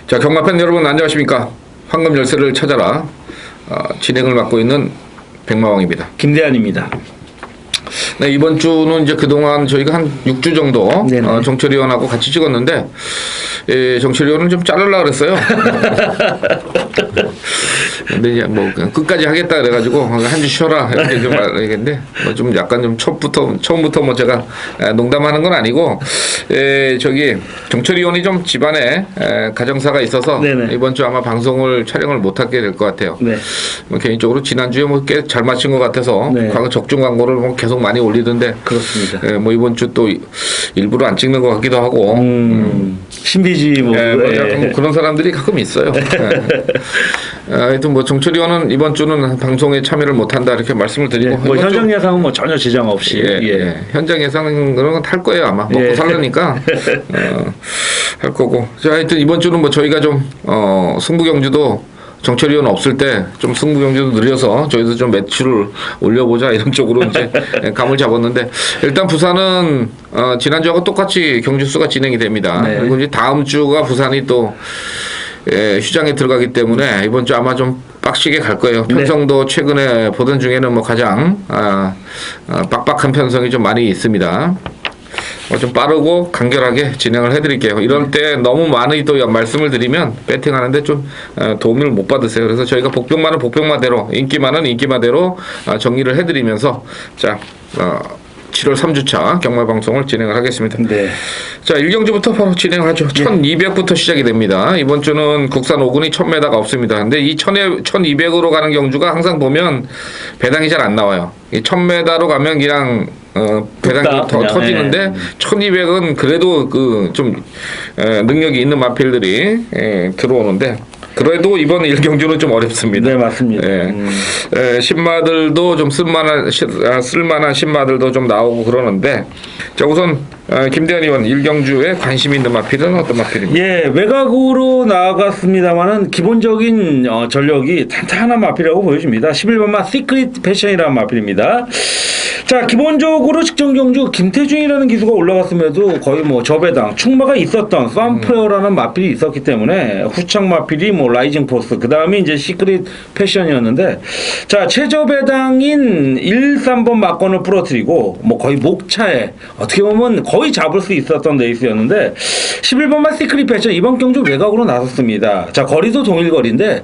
자, 경마팬 여러분 안녕하십니까? 황금 열쇠를 찾아라 진행을 맡고 있는 백마왕입니다. 김대한입니다. 네, 이번 주는 이제 그동안 저희가 한 6주 정도 정철위원하고 같이 찍었는데 정철위원은 좀 자르려고 그랬어요. 근데 이제 뭐 그냥 끝까지 하겠다 그래가지고 한 주 쉬어라 이렇게 좀 말하겠는데 좀 약간 좀 처음부터 뭐 제가 농담하는 건 아니고 저기 정철위원이 좀 집안에 가정사가 있어서 네네. 이번 주 아마 방송을 촬영을 못 하게 될 것 같아요. 네. 뭐 개인적으로 지난주에 뭐 꽤 잘 마친 것 같아서 네. 적중 광고를 뭐 계속 많이 올리던데 그렇습니다. 뭐 이번 주 또 일부러 안 찍는 것 같기도 하고 신비주의 뭐, 약간 뭐 그런 사람들이 가끔 있어요. 하여튼 뭐 정철위원은 이번 주는 방송에 참여를 못한다 이렇게 말씀을 드리고 뭐 현장 예상은 뭐 전혀 지장 없이 현장 예상은 탈 거예요 아마 먹고 살려니까 할 거고. 자, 하여튼 이번 주는 뭐 저희가 좀 승부경주도 정철위원 없을 때 좀 승부경주도 늘려서 저희도 좀 매출을 올려보자 이런 쪽으로 이제 감을 잡았는데 일단 부산은 지난주하고 똑같이 경주수가 진행이 됩니다. 네. 그리고 이제 다음 주가 부산이 또 휴장에 들어가기 때문에 이번 주 아마 좀 빡시게 갈 거예요. 편성도 최근에 보던 중에는 뭐 가장 빡빡한 편성이 좀 많이 있습니다. 좀 빠르고 간결하게 진행을 해드릴게요. 이럴 때 너무 많이 또 말씀을 드리면 배팅하는데 좀 도움을 못 받으세요. 그래서 저희가 복병만은 복병마대로 인기만은 인기마대로 정리를 해드리면서 자 7월 3주차 경마방송을 진행을 하겠습니다. 네. 자, 1경주부터 바로 진행하죠. 1200부터 시작이 됩니다. 이번 주는 국산 5군이 1000m가 없습니다. 근데 이 1200으로 가는 경주가 항상 보면 배당이 잘 안 나와요. 이 1000m로 가면 그냥 배당이 더 터지는데 1200은 그래도 그 좀 능력이 있는 마필들이 들어오는데 그래도 이번 1경주는 좀 어렵습니다. 네, 맞습니다. 신마들도 좀 쓸만한 신마들도 좀 나오고 그러는데 자, 우선 김대한 의원 1경주에 관심 있는 마필은 어떤 마필입니까? 예, 외곽으로 나갔습니다만은 기본적인 전력이 탄탄한 마필이라고 보여집니다. 11번마 시크릿 패션이라는 마필입니다. 자, 기본적으로 직전 경주 김태준이라는 기수가 올라갔음에도 거의 뭐 저배당 충마가 있었던 썬프레어라는 마필이 있었기 때문에 후창 마필이 뭐 라이징 포스 그 다음에 이제 시크릿 패션이었는데 자, 최저배당인 1, 3번 막건을 부러뜨리고 뭐 거의 목차에 어떻게 보면 거의 잡을 수 있었던 레이스였는데 11번만 시크릿 패션 이번 경주 외곽으로 나섰습니다. 자, 거리도 동일 거리인데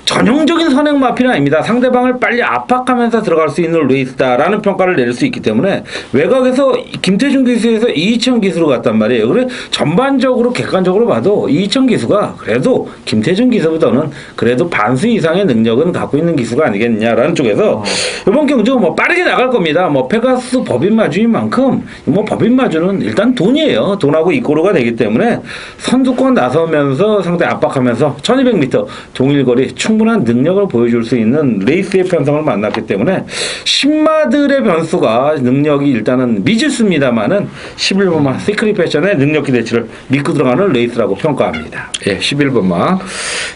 전형적인 선행 마필은 아닙니다. 상대방을 빨리 압박하면서 들어갈 수 있는 레이스다라는 평가를 내릴 수 있기 때문에 외곽에서 김태준 기수에서 이희천 기수로 갔단 말이에요. 그래 전반적으로 객관적으로 봐도 이희천 기수가 그래도 김태준 기수보다는 그래도 반수 이상의 능력은 갖고 있는 기수가 아니겠냐라는 쪽에서 이번 경주 뭐 빠르게 나갈 겁니다. 뭐 페가수 법인마주인 만큼 뭐 법인마주는 일단 돈이에요. 돈하고 이꼬르가 되기 때문에 선두권 나서면서 상대 압박하면서 1200m 동일거리 충분한 능력을 보여줄 수 있는 레이스의 편성을 만났기 때문에 신마들의 변수가 능력이 일단은 미지수입니다만은 11번마 시크릿 패션의 능력 기대치를 믿고 들어가는 레이스라고 평가합니다. 예, 11번마.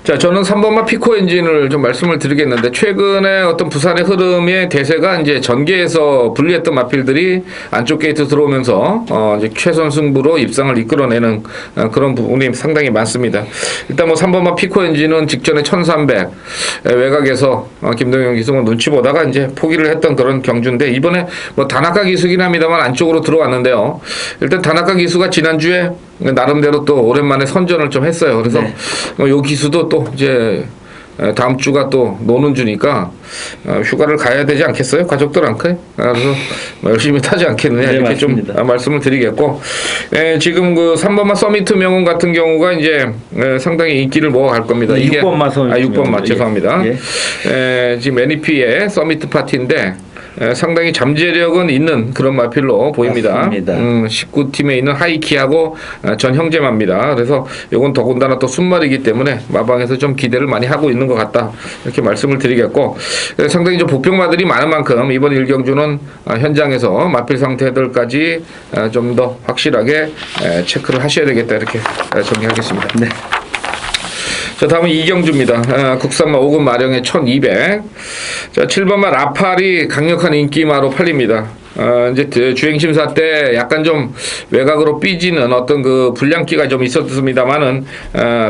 자, 저는 3번마 피코 엔진을 좀 말씀을 드리겠는데 최근에 어떤 부산의 흐름의 대세가 이제 전개에서 분리했던 마필들이 안쪽 게이트 들어오면서 이제 최선 승부로 입상을 이끌어내는 그런 부분이 상당히 많습니다. 일단 뭐 3번마 피코 엔진은 직전에 1300 외곽에서 김동현 기수가 눈치 보다가 이제 포기를 했던 그런 경주인데 이번에 뭐 다나카 기수긴 합니다만 안쪽으로 들어왔는데요. 일단 다나카 기수가 지난주에 나름대로 또 오랜만에 선전을 좀 했어요. 그래서 요 기수도 또 이제 다음 주가 또 노는 주니까 휴가를 가야 되지 않겠어요? 가족들한테? 그래서 열심히 타지 않겠느냐 네, 이렇게 맞습니다. 좀 말씀을 드리겠고 지금 그 3번마 서미트 명운 같은 경우가 이제 상당히 인기를 모아갈 겁니다. 네, 6번마 서미트 6번마 죄송합니다. 지금 NEP의 서미트 파티인데 상당히 잠재력은 있는 그런 마필로 보입니다. 19팀에 있는 하이키하고 전 형제마입니다. 그래서 이건 더군다나 또 순말이기 때문에 마방에서 좀 기대를 많이 하고 있는 것 같다 이렇게 말씀을 드리겠고 상당히 좀 복병마들이 많은 만큼 이번 1경주는 현장에서 마필 상태들까지 좀 더 확실하게 체크를 하셔야 되겠다 이렇게 정리하겠습니다. 네. 자, 다음은 이경주입니다. 국산마 5급 마령의 1200. 자, 7번마 라팔이 강력한 인기마로 팔립니다. 이제 주행심사 때 약간 좀 외곽으로 삐지는 어떤 그 불량기가 좀 있었습니다만은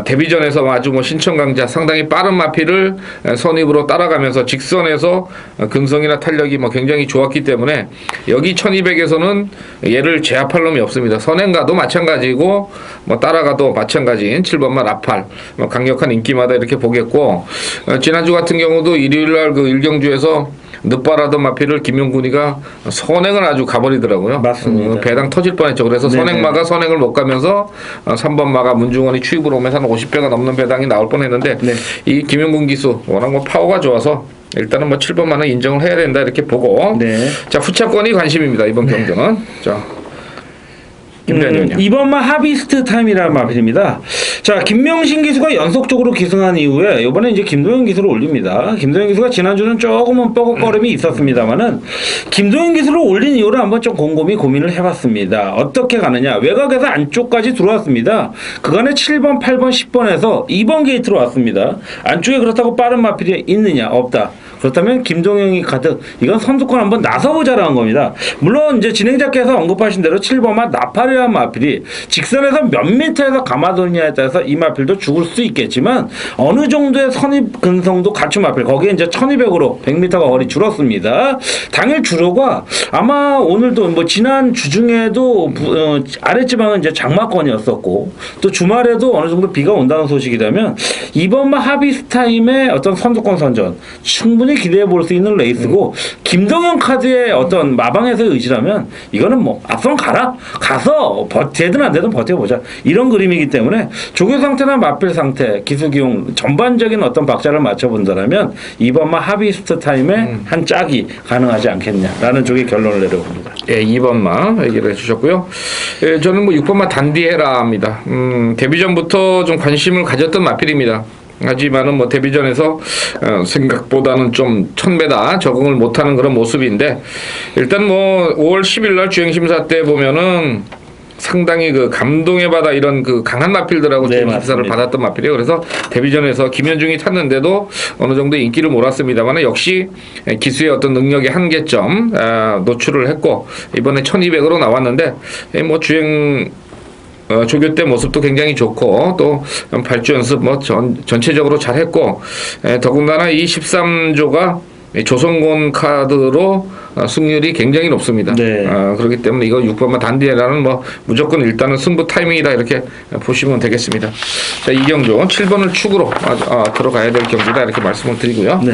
데뷔전에서 아주 뭐 신청강자 상당히 빠른 마필을 선입으로 따라가면서 직선에서 근성이나 탄력이 뭐 굉장히 좋았기 때문에 여기 1200에서는 얘를 제압할 놈이 없습니다. 선행가도 마찬가지고 뭐 따라가도 마찬가지인 7번마 라팔 뭐 강력한 인기마다 이렇게 보겠고, 지난주 같은 경우도 일요일날 그 일경주에서 늦바라던 마필을 김용군이가 선행을 아주 가버리더라고요. 맞습니다. 배당 터질 뻔했죠. 그래서 네네. 선행마가 선행을 못 가면서 3번마가 문중원이 추입으로 오면서 한 50배가 넘는 배당이 나올 뻔했는데, 네. 이 김용군 기수 워낙 뭐 파워가 좋아서 일단은 뭐 7번마는 인정을 해야 된다 이렇게 보고, 네. 자, 후차권이 관심입니다. 이번 경주는. 자, 김대현이요. 2번마 하비스트 타임이라는 마필입니다. 자, 김명신 기수가 연속적으로 기승한 이후에 이번에 이제 김도현 기수를 올립니다. 김도현 기수가 지난주는 조금은 뻐걱거림이 있었습니다만은 김도현 기수를 올린 이유를 한번 좀 곰곰이 고민을 해봤습니다. 어떻게 가느냐? 외곽에서 안쪽까지 들어왔습니다. 그간에 7번, 8번, 10번에서 2번 게이트로 왔습니다. 안쪽에 그렇다고 빠른 마필이 있느냐? 없다. 그렇다면 김동영이 가득, 이건 선두권 한번 나서보자라는 겁니다. 물론 이제 진행자께서 언급하신 대로 7번마 나팔이라는 마필이 직선에서 몇 미터에서 감아도느냐에 따라서 이 마필도 죽을 수 있겠지만 어느 정도의 선입 근성도 갖춘 마필, 거기에 이제 1200으로 100m가 거리 줄었습니다. 당일 주로가 아마 오늘도 뭐 지난 주중에도 아랫지방은 이제 장마권이었었고, 또 주말에도 어느 정도 비가 온다는 소식이 되면 이번마 하비스타임의 어떤 선두권 선전 충분히 기대해 볼 수 있는 레이스고, 김동현 카드의 어떤 마방에서의 의지라면 이거는 뭐 앞선 가라, 가서 되든 안 되든 버텨보자, 이런 그림이기 때문에 조교 상태나 마필 상태, 기수 기용 전반적인 어떤 박자를 맞춰본다면 이번마 하비스트 타임에 한 짝이 가능하지 않겠냐라는 쪽의 결론을 내려봅니다. 예, 2번마 얘기를 해주셨고요. 예, 저는 뭐 6번마 단디에라입니다. 데뷔전부터 좀 관심을 가졌던 마필입니다. 하지만은 뭐 데뷔전에서 생각보다는 좀 1000배다 적응을 못하는 그런 모습인데, 일단 뭐 5월 10일날 주행심사 때 보면은 상당히 그 감동의 바다 이런 그 강한 마필들하고 네, 주행심사를 맞습니다. 받았던 마필이에요. 그래서 데뷔전에서 김현중이 탔는데도 어느 정도 인기를 몰았습니다만 역시 기수의 어떤 능력의 한계점 노출을 했고, 이번에 1200으로 나왔는데 뭐 주행 조교 때 모습도 굉장히 좋고, 또 발주 연습 뭐 전체적으로 잘했고, 더군다나 이 13조가 조선권 카드로 승률이 굉장히 높습니다. 네. 그렇기 때문에 이거 6번마 단디에라는 뭐 무조건 일단은 승부 타이밍이다 이렇게 보시면 되겠습니다. 자, 이경주 7번을 축으로 들어가야 될 경주다 이렇게 말씀을 드리고요. 네.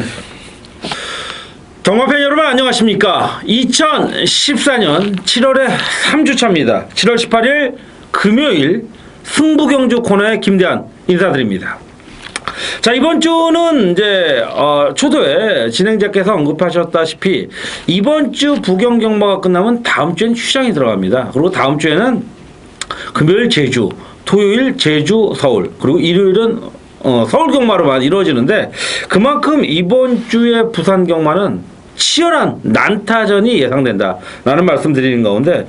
동마팬 여러분 안녕하십니까? 2014년 7월의 3주차입니다. 7월 18일 금요일 승부경주 코너의 김대한 인사드립니다. 자, 이번 주는 이제 초도에 진행자께서 언급하셨다시피 이번 주 부경 경마가 끝나면 다음 주엔 휴장이 들어갑니다. 그리고 다음 주에는 금요일 제주, 토요일 제주, 서울, 그리고 일요일은 서울 경마로만 이루어지는데, 그만큼 이번 주의 부산 경마는 치열한 난타전이 예상된다라는 말씀 드리는 가운데,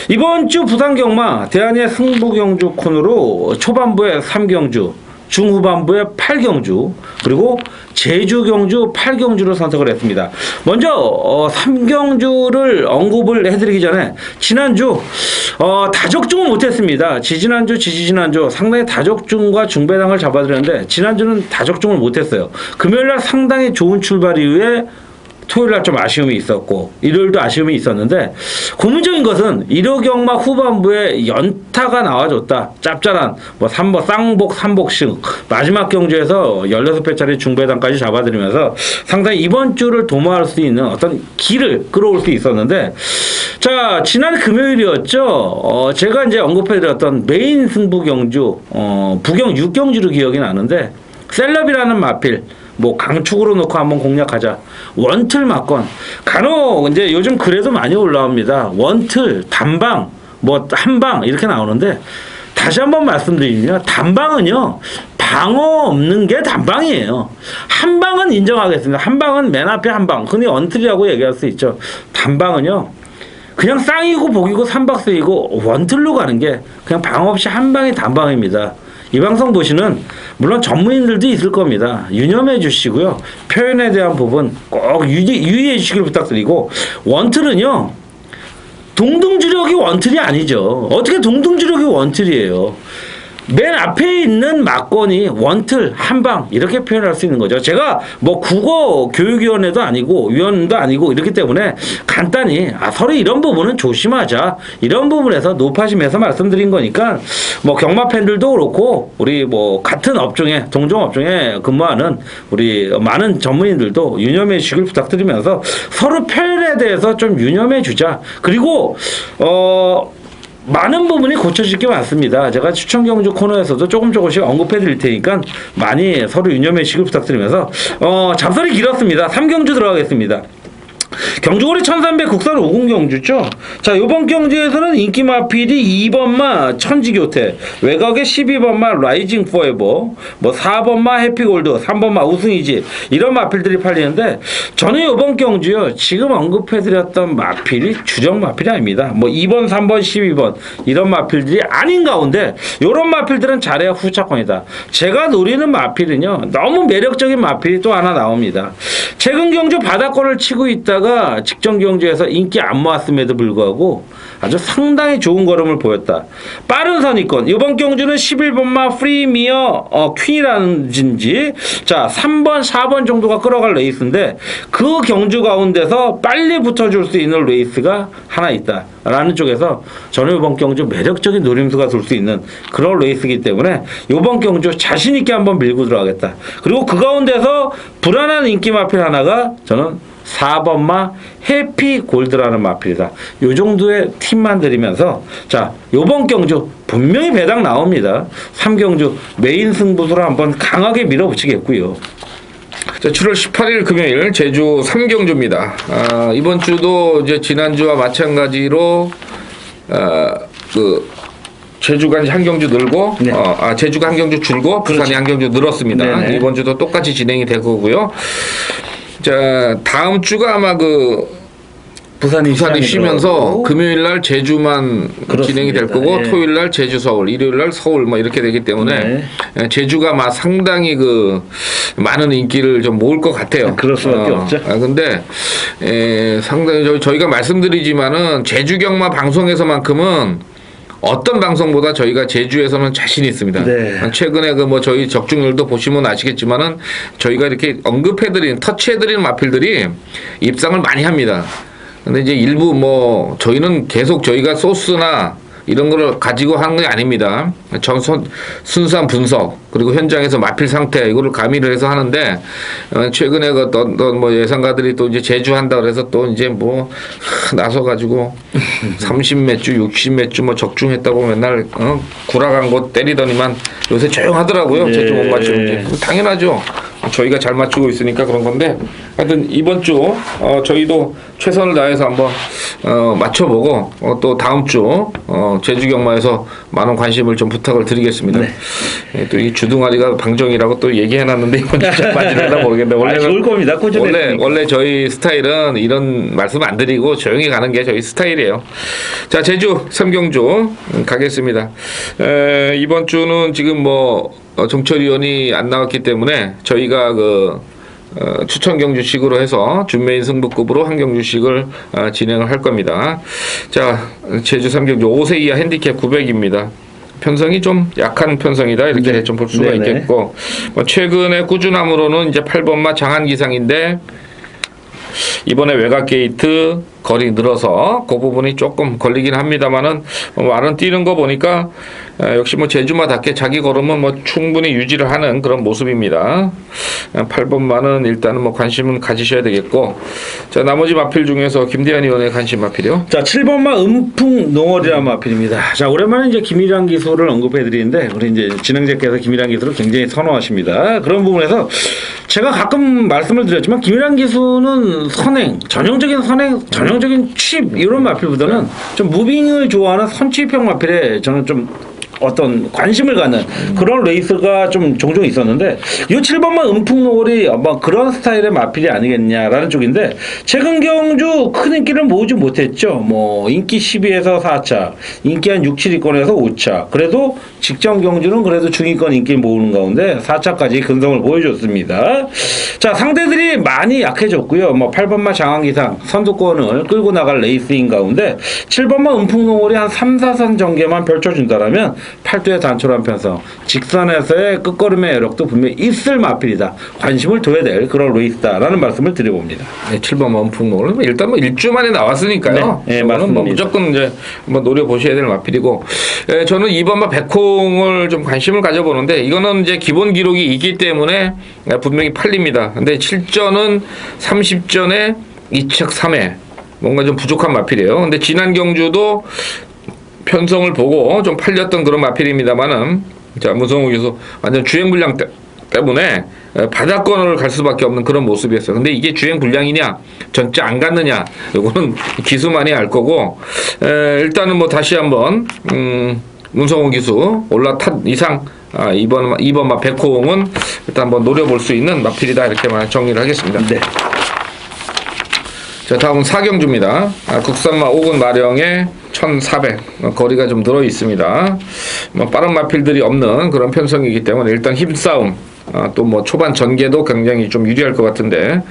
이번 주 부산 경마 대한의 승부경주 코너로 초반부에 3경주, 중후반부에 8경주, 그리고 제주 경주 8경주를 선택을 했습니다. 먼저 3경주를 언급을 해드리기 전에 지난주 다적중은 못했습니다. 지지난주 상당히 다적중과 중배당을 잡아드렸는데 지난주는 다적중을 못했어요. 금요일날 상당히 좋은 출발 이후에 토요일날 좀 아쉬움이 있었고 일요일도 아쉬움이 있었는데, 고무적인 것은 1호 경마 후반부에 연타가 나와줬다. 짭짤한 뭐 3번 쌍복 3복씩 마지막 경주에서 16배짜리 중배당까지 잡아들이면서 상당히 이번 주를 도모할 수 있는 어떤 길을 끌어올 수 있었는데, 자, 지난 금요일이었죠. 제가 이제 언급해드렸던 메인 승부 경주 부경 6경주로 기억이 나는데, 셀럽이라는 마필 뭐 강축으로 놓고 한번 공략하자. 원틀 막건. 간혹 이제 요즘 글에도 많이 올라옵니다. 원틀, 단방, 뭐 한방 이렇게 나오는데, 다시 한번 말씀드리면 단방은요, 방어 없는 게 단방이에요. 한방은 인정하겠습니다. 한방은 맨 앞에 한방. 흔히 원틀이라고 얘기할 수 있죠. 단방은요, 그냥 쌍이고 복이고 삼박스이고 원틀로 가는 게 그냥 방 없이 한방이 단방입니다. 이 방송 보시는 물론 전문인들도 있을 겁니다. 유념해 주시고요. 표현에 대한 부분 꼭 유의해 주시길 부탁드리고 원틀은요. 동등주력이 원틀이 아니죠. 어떻게 동등주력이 원틀이에요. 맨 앞에 있는 막건이 원틀 한방 이렇게 표현할 수 있는 거죠. 제가 뭐 국어 교육위원회도 아니고 위원도 아니고 이렇기 때문에 간단히 서로 이런 부분은 조심하자 이런 부분에서 높아심에서 말씀드린 거니까 뭐 경마 팬들도 그렇고 우리 뭐 같은 업종에 동종 업종에 근무하는 우리 많은 전문인들도 유념해 주시길 부탁드리면서 서로 표현에 대해서 좀 유념해 주자. 그리고 많은 부분이 고쳐질 게 많습니다. 제가 추천 경주 코너에서도 조금씩 언급해 드릴 테니까 많이 서로 유념해 주시길 부탁드리면서 잡설이 길었습니다. 3경주 들어가겠습니다. 경주거리 1300 국산 50 경주죠. 자, 요번 경주에서는 인기 마필이 2번마 천지교태, 외곽에 12번마 라이징 포에버, 뭐 4번마 해피골드, 3번마 우승이지 이런 마필들이 팔리는데 저는 요번 경주요 지금 언급해드렸던 마필이 주력 마필이 아닙니다. 뭐 2번, 3번, 12번 이런 마필들이 아닌 가운데 요런 마필들은 잘해야 후차권이다. 제가 노리는 마필은요 너무 매력적인 마필이 또 하나 나옵니다. 최근 경주 바닥권을 치고 있다가 직전 경주에서 인기 안 모았음에도 불구하고 아주 상당히 좋은 걸음을 보였다. 빠른 선입권. 이번 경주는 11번마 프리미어 퀸이라는지 자 3번 4번 정도가 끌어갈 레이스인데 그 경주 가운데서 빨리 붙어줄 수 있는 레이스가 하나 있다 라는 쪽에서 저는 이번 경주 매력적인 노림수가 돌 수 있는 그런 레이스이기 때문에 이번 경주 자신 있게 한번 밀고 들어가겠다. 그리고 그 가운데서 불안한 인기 마필 하나가 저는 4번마 해피골드라는 마필이다. 요 정도의 팁만 드리면서 자 요번 경주 분명히 배당 나옵니다. 3경주 메인 승부수로 한번 강하게 밀어붙이겠고요. 자, 7월 18일 금요일 제주 3경주입니다. 이번 주도 이제 지난주와 마찬가지로 제주가 이제 한 경주 늘고 네. 제주가 한 경주 줄고 부산이 한 경주 늘었습니다. 네네. 이번 주도 똑같이 진행이 될 거고요. 자, 다음 주가 아마 부산이 쉬면서 금요일 날 제주만 그렇습니다. 진행이 될 거고 예. 토요일 날 제주 서울, 일요일 날 서울 뭐 이렇게 되기 때문에 제주가 막 상당히 많은 인기를 좀 모을 것 같아요. 그럴 수밖에 없죠. 근데 상당히 저희가 말씀드리지만은 제주 경마 방송에서만큼은 어떤 방송보다 저희가 제주에서는 자신 있습니다. 네. 최근에 저희 적중률도 보시면 아시겠지만은 저희가 이렇게 언급해드린, 터치해드리는 마필들이 입상을 많이 합니다. 근데 이제 일부 저희는 계속 저희가 소스나 이런 거를 가지고 하는 게 아닙니다. 순수한 분석 그리고 현장에서 마필 상태 이거를 가미를 해서 하는데 최근에 어떤 예상가들이 또 이제 제주 한다 그래서 또 이제 나서 가지고 30몇 주, 60몇 주 적중했다고 맨날 구라간 거 때리더니만 요새 조용하더라고요. 네. 제주 못 맞추는 게 당연하죠. 저희가 잘 맞추고 있으니까 그런 건데 하여튼 이번 주 저희도 최선을 다해서 한번 맞춰보고 또 다음 주 제주 경마에서 많은 관심을 좀 부탁을 드리겠습니다. 네. 또 이 주둥아리가 방정이라고 또 얘기해놨는데 이번 주잘 맞으려나 모르겠는데 원래 좋을 겁니다. 원래 저희 스타일은 이런 말씀 안 드리고 조용히 가는 게 저희 스타일이에요. 자, 제주 3경주 가겠습니다. 이번 주는 지금 정철위원이 안 나왔기 때문에 저희가 추천 경주식으로 해서 준메인 승부급으로 한 경주식을 진행을 할 겁니다. 자, 제주 3경주 5세 이하 핸디캡 900입니다. 편성이 좀 약한 편성이다 이렇게 네. 좀 볼 수가 네네. 있겠고 최근에 꾸준함으로는 이제 8번마 장한기상인데 이번에 외곽 게이트 거리 늘어서 그 부분이 조금 걸리긴 합니다만은 말은 뛰는 거 보니까 역시 제주마답게 자기 걸음은 충분히 유지를 하는 그런 모습입니다. 8번만은 일단은 관심은 가지셔야 되겠고 자 나머지 마필 중에서 김대한 의원의 관심 마필이요. 자 7번마 음풍 농어리라는 마필입니다. 자 오랜만에 이제 김일환 기소를 언급해드리는데 우리 이제 진행자께서 김일환 기소를 굉장히 선호하십니다. 그런 부분에서 제가 가끔 말씀을 드렸지만 김일환 기수는 전형적인 칩 이런 마필보다는 좀 무빙을 좋아하는 선취형 마필에 저는 좀 어떤 관심을 갖는 그런 레이스가 좀 종종 있었는데 이 7번마 은풍노골이 아마 그런 스타일의 마필이 아니겠냐라는 쪽인데 최근 경주 큰 인기를 모으지 못했죠. 뭐 인기 12에서 4차, 인기 한 6, 7위권에서 5차. 그래도 직전 경주는 그래도 중위권 인기를 모으는 가운데 4차까지 근성을 보여줬습니다. 자, 상대들이 많이 약해졌고요. 뭐 8번마 장항기상 선두권을 끌고 나갈 레이스인 가운데 7번마 은풍노골이 한 3, 4선 전개만 펼쳐준다라면 8두의 단촐한 편성, 직선에서의 끝걸음의 여력도 분명히 있을 마필이다. 관심을 둬야 될 그런 레이스다라는 말씀을 드려봅니다. 네, 7번 원풍노를 일단 뭐 일주 만에 나왔으니까요. 네, 저거는 뭐 맞습니다. 무조건 이제 한번 노려 보셔야 될 마필이고, 저는 2번마 백홍을 좀 관심을 가져보는데 이거는 이제 기본 기록이 있기 때문에 분명히 팔립니다. 근데 7전은 30전에 2척 3회 뭔가 좀 부족한 마필이에요. 근데 지난 경주도 편성을 보고 좀 팔렸던 그런 마필입니다만은 자, 문성우 교수 완전 주행 불량 때문에 바닥권을 갈 수밖에 없는 그런 모습이었어요. 근데 이게 주행 불량이냐 전체 안 갔느냐 이거는 기수만이 알 거고, 일단은 뭐 다시 한번 문성우 기수 올라탄 이상 2번마 백호홍은 일단 한번 노려볼 수 있는 마필이다 이렇게만 정리를 하겠습니다. 네. 자, 다음은 사경주입니다. 국산마 5군 마령에 1400 거리가 좀 들어 있습니다. 뭐 빠른 마필들이 없는 그런 편성이기 때문에 일단 힘싸움, 또 뭐 초반 전개도 굉장히 좀 유리할 것 같은데,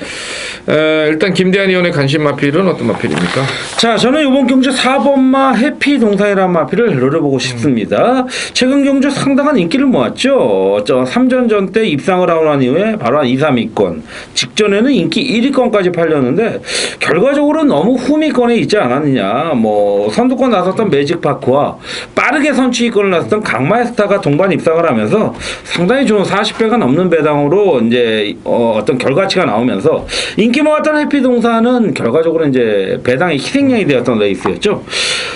일단 김대한 의원의 관심 마필은 어떤 마필입니까? 자, 저는 이번 경주 4번마 해피 동산이라는 마필을 노려보고 싶습니다. 최근 경주 상당한 인기를 모았죠. 3전전 때 입상을 하고 난 이후에 바로 한 2, 3위권, 직전에는 인기 1위권까지 팔렸는데 결과적으로 너무 후미권에 있지 않았느냐. 뭐 선두권 나섰던 매직파크와 빠르게 선취위권을 나섰던 강마에스타가 동반 입상을 하면서 상당히 좋은 40배가 넘는 배당으로 이제 어떤 결과치가 나오면서 인기 모았던 해피동산은 결과적으로 이제 배당의 희생양이 되었던 레이스였죠.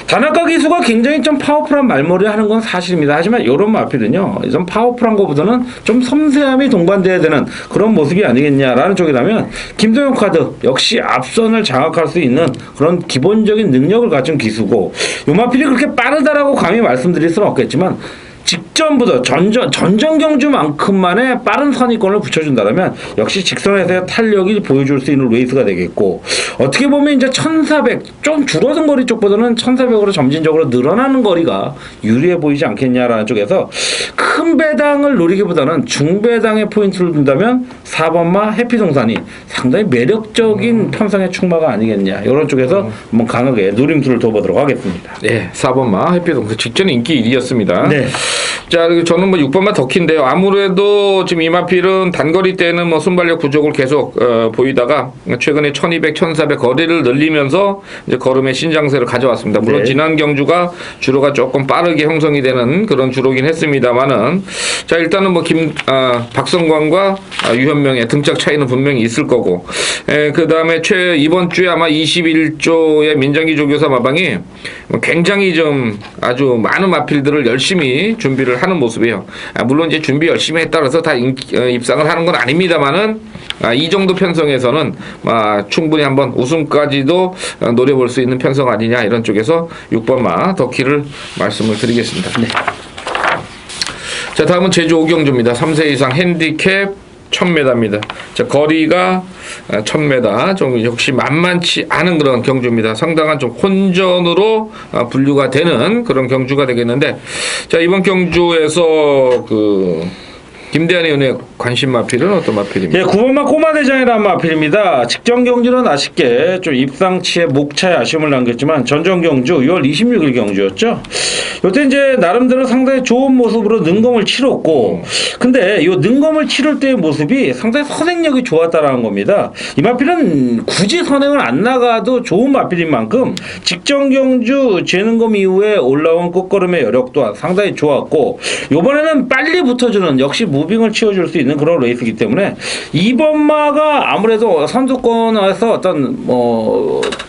단학가 기수가 굉장히 좀 파워풀한 말머리 하는 건 사실입니다. 하지만 이런 마필은요, 좀 파워풀한 것보다는 좀 섬세함이 동반돼야 되는 그런 모습이 아니겠냐라는 쪽이라면 김동현 카드 역시 앞선을 장악할 수 있는 그런 기본적인 능력을 갖춘 기수고, 이 마필이 그렇게 빠르다라고 감히 말씀드릴 수는 없겠지만 직전부터 전전 경주만큼만의 빠른 선입권을 붙여준다면 역시 직선에서의 탄력이 보여줄 수 있는 레이스가 되겠고, 어떻게 보면 이제 1400 좀 줄어든 거리 쪽보다는 1400으로 점진적으로 늘어나는 거리가 유리해 보이지 않겠냐라는 쪽에서 큰 배당을 노리기보다는 중배당의 포인트를 둔다면 4번마 해피동산이 상당히 매력적인 편성의 충마가 아니겠냐, 이런 쪽에서 한번 강하게 노림수를 둬보도록 하겠습니다. 네, 4번마 해피동산 직전 인기 1위였습니다. 네. 자, 그리고 저는 뭐 6번마 덕희인데요. 아무래도 지금 이 마필은 단거리 때는 뭐 순발력 부족을 계속 보이다가 최근에 1200, 1400 거리를 늘리면서 이제 걸음의 신장세를 가져왔습니다. 물론 네. 지난 경주가 주로가 조금 빠르게 형성이 되는 그런 주로긴 했습니다만은, 자, 일단은 뭐 박성광과 유현명의 등짝 차이는 분명히 있을 거고, 그 다음에 이번 주에 아마 21조의 민장기 조교사 마방이 굉장히 좀 아주 많은 마필들을 열심히 준비를 하는 모습이에요. 물론 이제 준비 열심히 에 따라서 다 입상을 하는 건 아닙니다만은, 이 정도 편성에서는 충분히 한번 우승까지도 노려볼 수 있는 편성 아니냐, 이런 쪽에서 6번마 덕희를 말씀을 드리겠습니다. 네. 자, 다음은 제주 오경주입니다. 3세 이상 핸디캡 1000m입니다. 자, 거리가 1000m, 좀 역시 만만치 않은 그런 경주입니다. 상당한 좀 혼전으로 분류가 되는 그런 경주가 되겠는데, 자, 이번 경주에서 김대한 의원의 관심 마필은 어떤 마필입니까? 예, 9번마 꼬마대장이라는 마필입니다. 직전 경주는 아쉽게 좀 입상치에 목차에 아쉬움을 남겼지만 전전 경주 6월 26일 경주였죠. 이때 이제 나름대로 상당히 좋은 모습으로 능검을 치렀고, 근데 이 능검을 치를 때의 모습이 상당히 선행력이 좋았다라는 겁니다. 이 마필은 굳이 선행을 안 나가도 좋은 마필인 만큼 직전 경주 재능검 이후에 올라온 끝걸음의 여력 또한 상당히 좋았고, 이번에는 빨리 붙어주는 역시 무빙을 치워줄 수 있는 그런 레이스이기 때문에 이번 마가 아무래도 선두권에서 어떤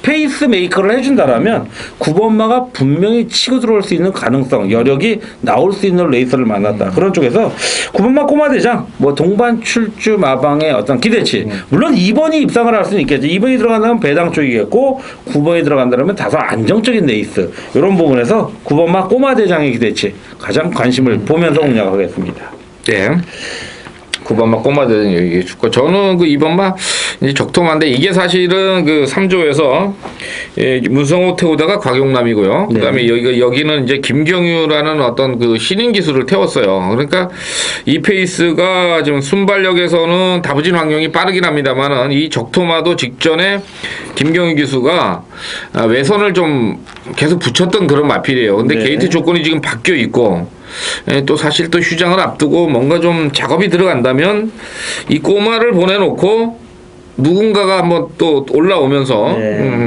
페이스 메이커를 해준다라면 9번 마가 분명히 치고 들어올 수 있는 가능성, 여력이 나올 수 있는 레이스를 만났다. 그런 쪽에서 9번 마 꼬마대장, 동반 출주 마방의 어떤 기대치. 물론 2번이 입상을 할 수는 있겠죠. 2번이 들어간다면 배당 쪽이겠고 9번이 들어간다면 다소 안정적인 레이스. 이런 부분에서 9번 마 꼬마대장의 기대치 가장 관심을 보면서 공략하겠습니다. 예. 9번마 꼬마대장 얘기해 줄거. 저는 그 2번마 이제 적토마인데 이게 사실은 그 3조에서 문성호 태우다가 곽용남이고요. 네. 그다음에 여기는 이제 김경유라는 어떤 그 신인 기술을 태웠어요. 그러니까 이 페이스가 지금 순발력에서는 다부진 환경이 빠르긴 합니다만은 이 적토마도 직전에 김경유 기수가 외선을 좀 계속 붙였던 그런 마필이에요. 근데 네. 게이트 조건이 지금 바뀌어 있고 또 사실 또 휴장을 앞두고 뭔가 좀 작업이 들어간다면 이 꼬마를 보내놓고 누군가가 한번 또 올라오면서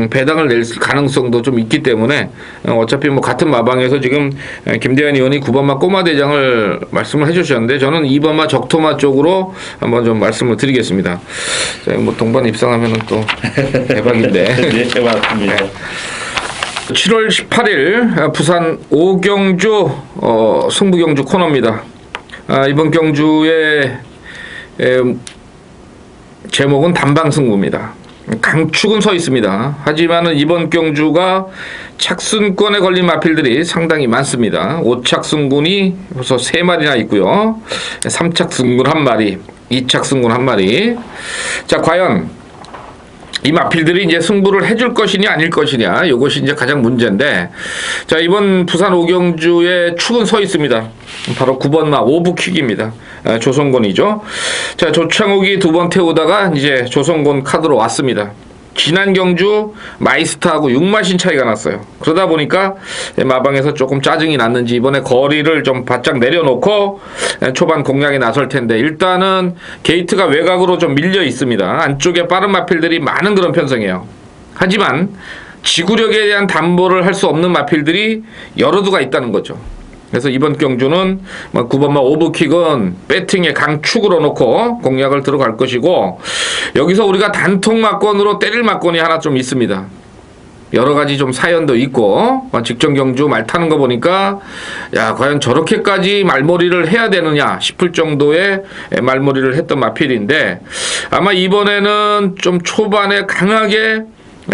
배당을 낼 가능성도 좀 있기 때문에 어차피 같은 마방에서 지금 김대현 의원이 9번마 꼬마 대장을 말씀을 해주셨는데 저는 2번마 적토마 쪽으로 한번 좀 말씀을 드리겠습니다. 자, 동반 입상하면은 또 대박인데. 네, 맞습니다. 7월 18일 부산 오경주 승부경주 코너입니다. 이번 경주의 제목은 단방승부입니다. 강축은 서 있습니다. 하지만은 이번 경주가 착순권에 걸린 마필들이 상당히 많습니다. 5착승군이 벌써 3마리나 있고요. 3착승군 1마리, 2착승군 1마리. 자, 과연 이 마필들이 이제 승부를 해줄 것이냐 아닐 것이냐 이것이 이제 가장 문제인데, 자, 이번 부산 오경주에 축은 서 있습니다. 바로 9번마 오브킥입니다. 조성곤이죠. 자, 조창욱이 2번 태우다가 이제 조성곤 카드로 왔습니다. 지난 경주 마이스터하고 6마신 차이가 났어요. 그러다 보니까 마방에서 조금 짜증이 났는지 이번에 거리를 좀 바짝 내려놓고 초반 공략에 나설 텐데, 일단은 게이트가 외곽으로 좀 밀려 있습니다. 안쪽에 빠른 마필들이 많은 그런 편성이에요. 하지만 지구력에 대한 담보를 할 수 없는 마필들이 여러 두가 있다는 거죠. 그래서 이번 경주는 9번마 오브킥은 배팅에 강축으로 놓고 공략을 들어갈 것이고, 여기서 우리가 단통 막건으로 때릴 막건이 하나 좀 있습니다. 여러 가지 좀 사연도 있고, 직전 경주 말 타는 거 보니까 야, 과연 저렇게까지 말머리를 해야 되느냐 싶을 정도의 말머리를 했던 마필인데, 아마 이번에는 좀 초반에 강하게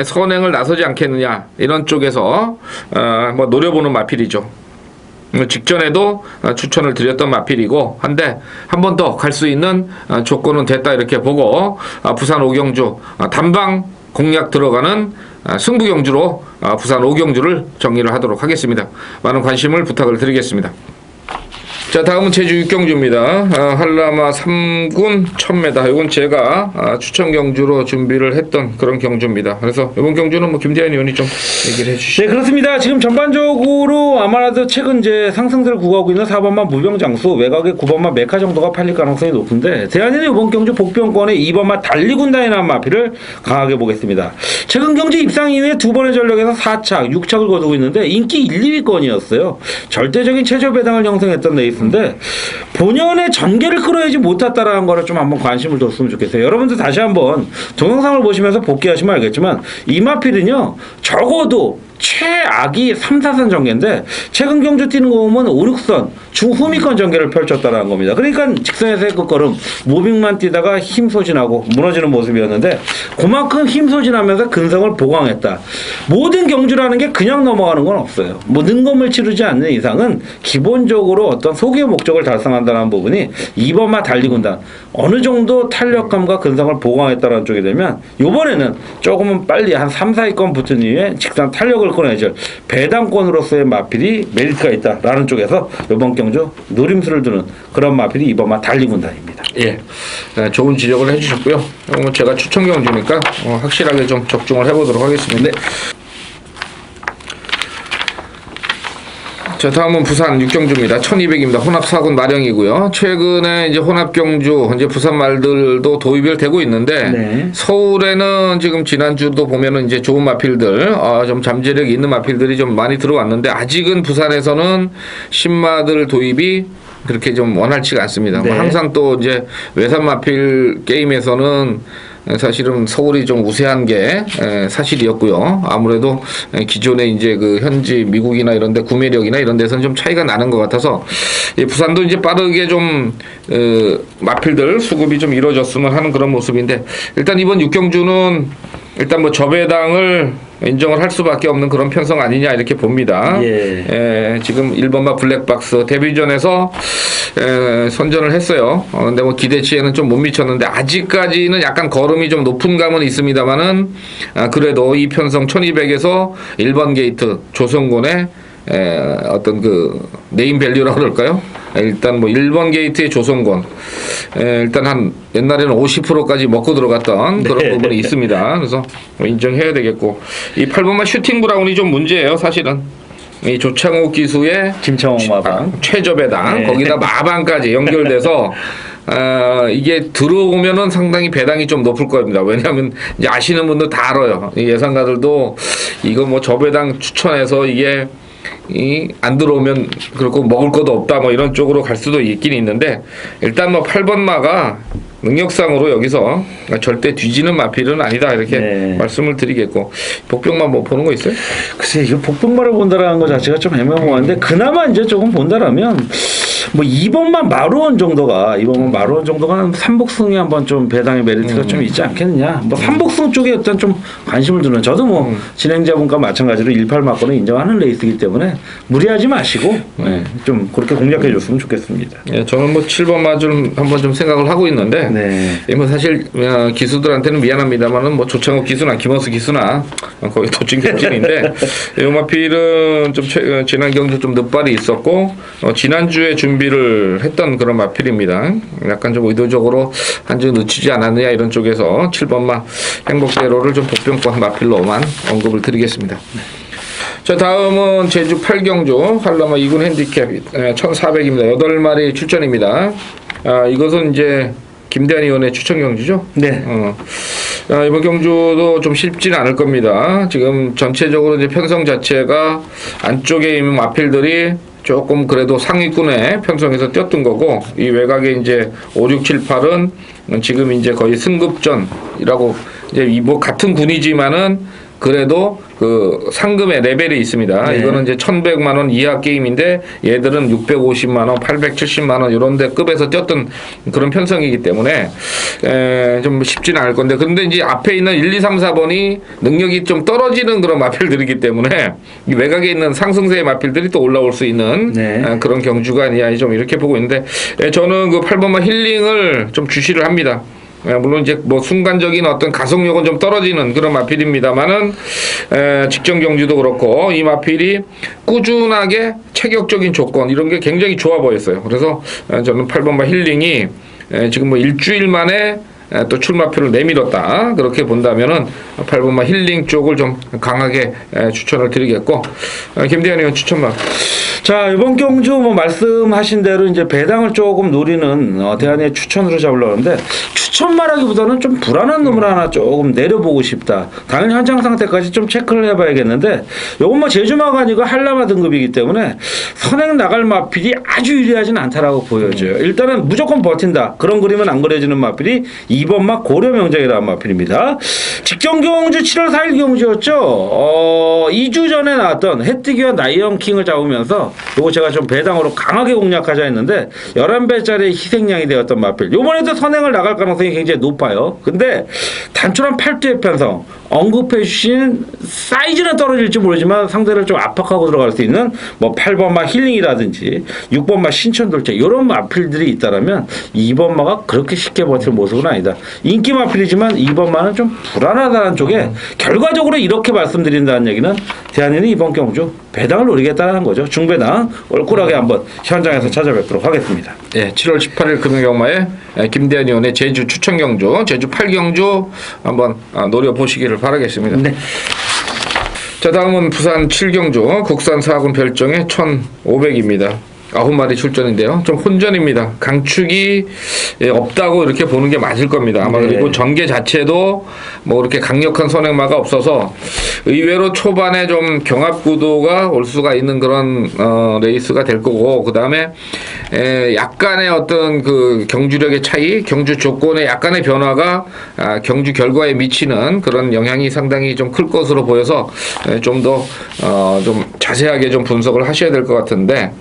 선행을 나서지 않겠느냐, 이런 쪽에서 노려보는 마필이죠. 직전에도 추천을 드렸던 마필이고 한데 한 번 더 갈 수 있는 조건은 됐다, 이렇게 보고 부산 오경주 단방 공략 들어가는 승부경주로 부산 오경주를 정리를 하도록 하겠습니다. 많은 관심을 부탁을 드리겠습니다. 자, 다음은 제주 6경주입니다. 한라마 3군 1000m. 이건 제가 추천 경주로 준비를 했던 그런 경주입니다. 그래서 이번 경주는 김대현 의원이 좀 얘기를 해주시죠. 네, 그렇습니다. 지금 전반적으로 아마도 최근 이제 상승세를 구가하고 있는 4번만 무병장수, 외곽의 9번만 메카 정도가 팔릴 가능성이 높은데, 대안에는 이번 경주 복병권의 2번만 달리군단이라는 마필을 강하게 보겠습니다. 최근 경주 입상 이후에 2번의 전력에서 4착, 6착을 거두고 있는데 인기 1, 2위권이었어요. 절대적인 최저 배당을 형성했던 레이스. 근데 본연의 전개를 끌어내지 못했다라는 거를 좀 한번 관심을 뒀으면 좋겠어요. 여러분들 다시 한번 동영상을 보시면서 복귀하시면 알겠지만 이 마필은요, 적어도 최악이 3, 4선 전개인데 최근 경주 뛰는 거 보면 5, 6선 중후미권 전개를 펼쳤다라는 겁니다. 그러니까 직선에서의 끝걸음, 무빙만 뛰다가 힘소진하고 무너지는 모습이었는데, 그만큼 힘소진하면서 근성을 보강했다. 모든 경주라는 게 그냥 넘어가는 건 없어요. 능검을 치르지 않는 이상은 기본적으로 어떤 소기의 목적을 달성한다는 부분이 2번마 달리군단 어느 정도 탄력감과 근성을 보강했다는 쪽이 되면, 이번에는 조금은 빨리 한 3, 4위권 붙은 이후에 직선 탄력을 꺼내줄 배당권으로서의 마필이 메리트가 있다라는 쪽에서 이번 경주 노림수를 두는 그런 마필이 2번마 달리군단입니다. 예, 좋은 지적을 해주셨고요. 제가 추천 경주니까 확실하게 좀 적중을 해보도록 하겠습니다. 네. 자, 다음은 부산 6경주입니다. 1200입니다. 혼합 4군 마령이고요. 최근에 이제 혼합 경주, 이제 부산 말들도 도입이 되고 있는데, 네. 서울에는 지금 지난주도 보면은 이제 좋은 마필들, 좀 잠재력이 있는 마필들이 좀 많이 들어왔는데, 아직은 부산에서는 신마들 도입이 그렇게 좀 원활치가 않습니다. 네. 뭐 항상 또 이제 외산 마필 게임에서는 사실은 서울이 좀 우세한 게 사실이었고요. 아무래도 기존에 이제 그 현지 미국이나 이런데 구매력이나 이런 데서는 좀 차이가 나는 것 같아서 부산도 이제 빠르게 좀 마필들 수급이 좀 이루어졌으면 하는 그런 모습인데 일단 이번 6경주는 일단 뭐 저배당을 인정을 할 수밖에 없는 그런 편성 아니냐 이렇게 봅니다. 지금 1번마 블랙박스 데뷔전에서 선전을 했어요. 근데 뭐 기대치에는 좀 못 미쳤는데 아직까지는 약간 걸음이 좀 높은 감은 있습니다만은 그래도 이 편성 1200에서 1번 게이트 조성곤의 어떤 그 네임 밸류라고 그럴까요? 일단 뭐 1번 게이트의 조성곤 일단 한 옛날에는 50%까지 먹고 들어갔던 그런 부분이 있습니다. 그래서 뭐 인정해야 되겠고 이 8번만 슈팅 브라운이 좀 문제예요. 사실은 이 조창욱 기수의 김창욱 마방 최저배당 거기다 마방까지 연결돼서 이게 들어오면은 상당히 배당이 좀 높을 겁니다. 왜냐하면 이제 아시는 분들 다 알아요. 이 예상가들도 이거 뭐 저배당 추천해서 이게 안 들어오면 그렇고 먹을 것도 없다 뭐 이런 쪽으로 갈 수도 있긴 있는데 일단 뭐 8번마가 능력상으로 여기서 절대 뒤지는 마필은 아니다 이렇게 말씀을 드리겠고 복병만 뭐 보는 거 있어요? 글쎄 이거 복병마를 본다라는 거 자체가 좀 애매모호한데 그나마 이제 조금 본다라면 뭐 2번만 마루원 정도가 한 삼복승이 한번 좀 배당의 메리트가 좀 있지 않겠느냐. 뭐 삼복승 쪽에 일단 좀 관심을 두는 저도 뭐 진행자분과 마찬가지로 18 맞고는 인정하는 레이스이기 때문에 무리하지 마시고 좀 그렇게 공략해 줬으면 좋겠습니다. 저는 뭐 7번마 좀 한번 좀 생각을 하고 있는데 뭐 사실 기수들한테는 미안합니다만은 뭐 조창욱 기수나 김원수 기수나 거의 도찐 격진인데 요마필은 좀 지난 경주 좀 늦발이 있었고 지난주에 준비를 했던 그런 마필입니다. 약간 좀 의도적으로 한 주 늦추지 않았느냐 이런 쪽에서 7번마 행복대로를 좀 복병권 마필로만 언급을 드리겠습니다. 자 다음은 제주 8경주 한라마 2군 핸디캡 1400입니다. 8마리 출전입니다. 이것은 이제 김대한 의원의 추천 경주죠? 네. 이번 경주도 좀 쉽지는 않을 겁니다. 지금 전체적으로 이제 편성 자체가 안쪽에 있는 마필들이 조금 그래도 상위권에 편성해서 뛰었던 거고 이 외곽에 이제 5, 6, 7, 8은 지금 이제 거의 승급전이라고 이제 뭐 같은 군이지만은 그래도 그 상금의 레벨이 있습니다. 이거는 이제 1,100만 원 이하 게임인데 얘들은 650만 원, 870만 원 이런 데 급에서 뛰었던 그런 편성이기 때문에 좀 쉽지는 않을 건데 근데 이제 앞에 있는 1, 2, 3, 4번이 능력이 좀 떨어지는 그런 마필들이기 때문에 이 외곽에 있는 상승세의 마필들이 또 올라올 수 있는 그런 경주가 아니야 좀 이렇게 보고 있는데 저는 그 8번만 힐링을 좀 주시를 합니다. 물론 이제 뭐 순간적인 어떤 가속력은 좀 떨어지는 그런 마필입니다만은 직전 경주도 그렇고 이 마필이 꾸준하게 체격적인 조건 이런 게 굉장히 좋아 보였어요. 그래서 저는 8번마 힐링이 지금 뭐 일주일 만에 또 출마표를 내밀었다 그렇게 본다면은 8번마 힐링 쪽을 좀 강하게 추천을 드리겠고 김대한 의원 추천만. 자 이번 경주 뭐 말씀하신 대로 이제 배당을 조금 노리는 대한의 추천으로 잡으려는데 추천 말하기보다는 좀 불안한 놈을 하나 조금 내려보고 싶다. 당연히 현장 상태까지 좀 체크를 해봐야겠는데 요건 뭐 제주마가 아니고 한라마 등급이기 때문에 선행 나갈 마필이 아주 유리하진 않다라고 보여져요. 일단은 무조건 버틴다. 그런 그림은 안 그려지는 마필이 2번마 고려명장이라는 마필입니다. 직전 경주 7월 4일 경주였죠. 2주 전에 나왔던 해뜨기와 나이언킹을 잡으면서 요거 제가 좀 배당으로 강하게 공략하자 했는데 11배짜리 희생양이 되었던 마필. 요번에도 선행을 나갈 가능성이 굉장히 높아요. 근데 단촐한 8두의 편성 언급해 주신 사이즈는 떨어질지 모르지만 상대를 좀 압박하고 들어갈 수 있는 뭐 8번마 힐링이라든지 6번마 신천돌체 이런 마필들이 있다라면 2번마가 그렇게 쉽게 버틸 모습은 아니다. 인기 마필이지만 2번마는 좀 불안하다는 쪽에 결과적으로 이렇게 말씀드린다는 얘기는 대한민국이 이번 경주 배당을 노리겠다는 거죠. 중배당 얼굴하게 한번 현장에서 찾아뵙도록 하겠습니다. 네, 7월 18일 금요경마에 김대한 의원의 제주 추천 경주, 제주 8경주 한번 노려보시기를 바라겠습니다. 네. 자, 다음은 부산 7경주 국산 4군 별정의 1,500입니다. 9마리 출전인데요. 좀 혼전입니다. 강축이 없다고 이렇게 보는 게 맞을 겁니다. 아마 네. 그리고 전개 자체도 뭐 이렇게 강력한 선행마가 없어서 의외로 초반에 좀 경합 구도가 올 수가 있는 그런 레이스가 될 거고, 그 다음에 약간의 어떤 그 경주력의 차이, 경주 조건의 약간의 변화가 경주 결과에 미치는 그런 영향이 상당히 좀 클 것으로 보여서 좀 더 좀 자세하게 좀 분석을 하셔야 될 것 같은데.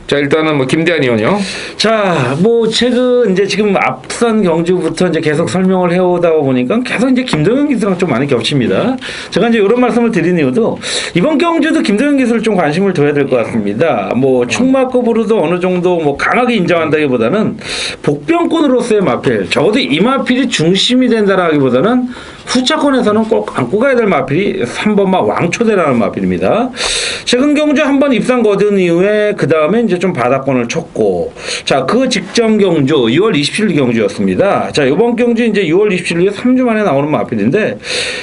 자, 일단은 뭐 김대한 의원이요. 자, 뭐 최근 이제 지금 앞선 경주부터 이제 계속 설명을 해오다 보니까 계속 이제 김동현 기수랑 좀 많이 겹칩니다. 제가 이제 이런 말씀을 드린 이유도 이번 경주도 김동현 기수를 좀 관심을 둬야 될 것 같습니다. 뭐 충마급으로도 어느 정도 뭐 강하게 인정한다기보다는 복병권으로서의 마필, 적어도 이 마필이 중심이 된다라기보다는 후차권에서는 꼭 안고 가야 될 마필이 3번마 왕초대라는 마필입니다. 최근 경주 한 번 입상 거둔 이후에 그 다음에 이제 좀 바닥권을 쳤고, 자, 그 직전 경주 6월 27일 경주였습니다. 자, 이번 경주 이제 6월 27일에 3주 만에 나오는 마필인데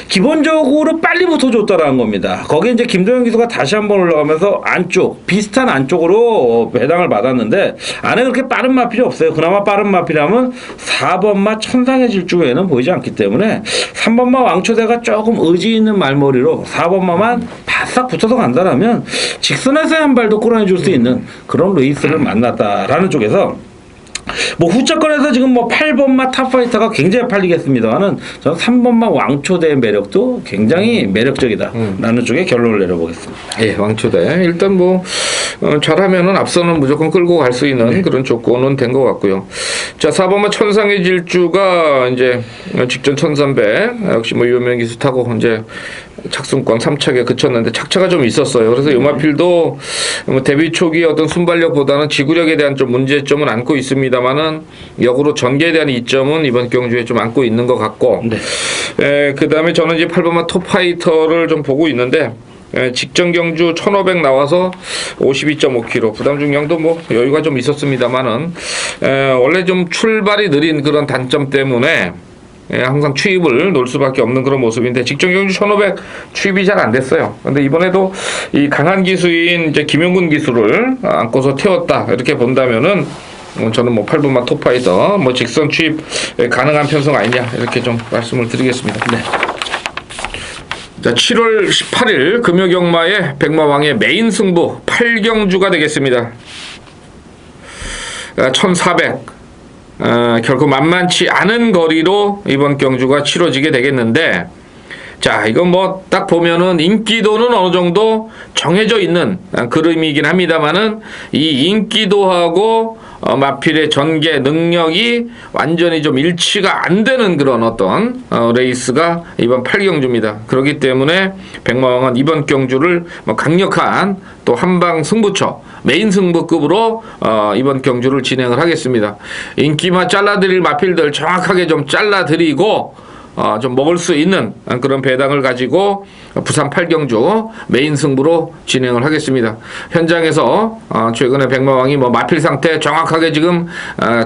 기본적으로 빨리 붙어줬다라는 겁니다. 거기에 이제 김도현 기수가 다시 한번 올라가면서 안쪽 비슷한 안쪽으로 배당을 받았는데 안에 그렇게 빠른 마필이 없어요. 그나마 빠른 마필이라면 4번마 천상의 질주에는 보이지 않기 때문에 3번마 왕초대가 조금 의지 있는 말머리로 4번마만 바싹 붙어서 간다라면 직선에서 한 발도 끌어내줄 수 있는 그런 레이스를 만났다라는 쪽에서 뭐 후차권에서 지금 뭐 8번마 탑파이터가 굉장히 팔리겠습니다만은 저는 3번마 왕초대의 매력도 굉장히 매력적이다라는 쪽에 결론을 내려보겠습니다. 예, 왕초대. 일단 뭐 잘하면은 앞서는 무조건 끌고 갈 수 있는 그런 조건은 된 것 같고요. 자, 4번마 천상의 질주가 이제 직전 1300 역시 뭐 유명 기수 타고 이제 착순권 3착에 그쳤는데 착차가 좀 있었어요. 그래서 요마필도 뭐 데뷔 초기 어떤 순발력보다는 지구력에 대한 좀 문제점은 안고 있습니다만은 역으로 전개에 대한 이점은 이번 경주에 좀 안고 있는 것 같고, 그 다음에 저는 이제 8번마 톱파이터를 좀 보고 있는데, 직전 경주 1500 나와서 52.5km 부담 중량도 뭐 여유가 좀 있었습니다만은 원래 좀 출발이 느린 그런 단점 때문에 항상 추입을 놓을 수밖에 없는 그런 모습인데 직전 경주 1500 추입이 잘 안 됐어요. 근데 이번에도 이 강한 기수인 이제 김용근 기수를 안고서 태웠다 이렇게 본다면은 저는 뭐 8번마 톱파이터 뭐 직선 추입 가능한 편성 아니냐 이렇게 좀 말씀을 드리겠습니다. 네. 자, 7월 18일 금요경마의 백마왕의 메인 승부 8경주가 되겠습니다. 1400 결코 만만치 않은 거리로 이번 경주가 치러지게 되겠는데, 자, 이건 뭐 딱 보면은 인기도는 어느 정도 정해져 있는 그림이긴 합니다만은 이 인기도하고 마필의 전개 능력이 완전히 좀 일치가 안 되는 그런 어떤 레이스가 이번 8경주입니다. 그렇기 때문에 백마왕은 이번 경주를 뭐 강력한 또 한방 승부처 메인 승부급으로 이번 경주를 진행을 하겠습니다. 인기만 잘라드릴 마필들 정확하게 좀 잘라드리고 좀 먹을 수 있는 그런 배당을 가지고 부산 8경주 메인 승부로 진행을 하겠습니다. 현장에서 최근에 백마왕이 뭐 마필 상태 정확하게 지금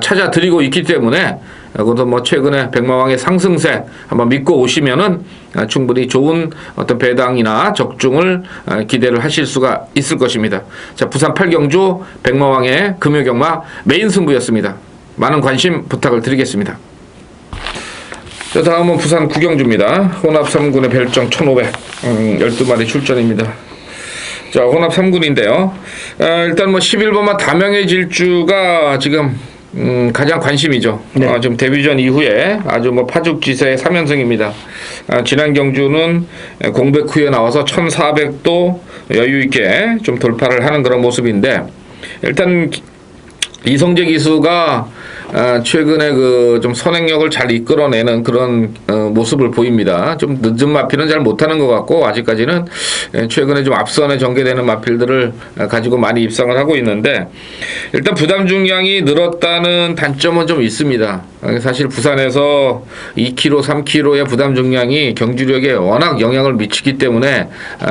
찾아드리고 있기 때문에 그것도 뭐 최근에 백마왕의 상승세 한번 믿고 오시면은 충분히 좋은 어떤 배당이나 적중을 기대를 하실 수가 있을 것입니다. 자, 부산 8경주 백마왕의 금요경마 메인 승부였습니다. 많은 관심 부탁을 드리겠습니다. 자, 다음은 부산 9경주입니다. 혼합 3군의 별정 1500 12마리 출전입니다. 자, 혼합 3군인데요. 일단 뭐 11번마 다명의 질주가 지금 가장 관심이죠. 네. 지금 데뷔전 이후에 아주 뭐 파죽지세의 3연승입니다. 지난 경주는 공백 후에 나와서 1400도 여유있게 좀 돌파를 하는 그런 모습인데, 일단 이성재 기수가 최근에 그 좀 선행력을 잘 이끌어내는 그런 모습을 보입니다. 좀 늦은 마필은 잘 못하는 것 같고 아직까지는 최근에 좀 앞선에 전개되는 마필들을 가지고 많이 입상을 하고 있는데, 일단 부담 중량이 늘었다는 단점은 좀 있습니다. 사실 부산에서 2kg, 3kg의 부담 중량이 경주력에 워낙 영향을 미치기 때문에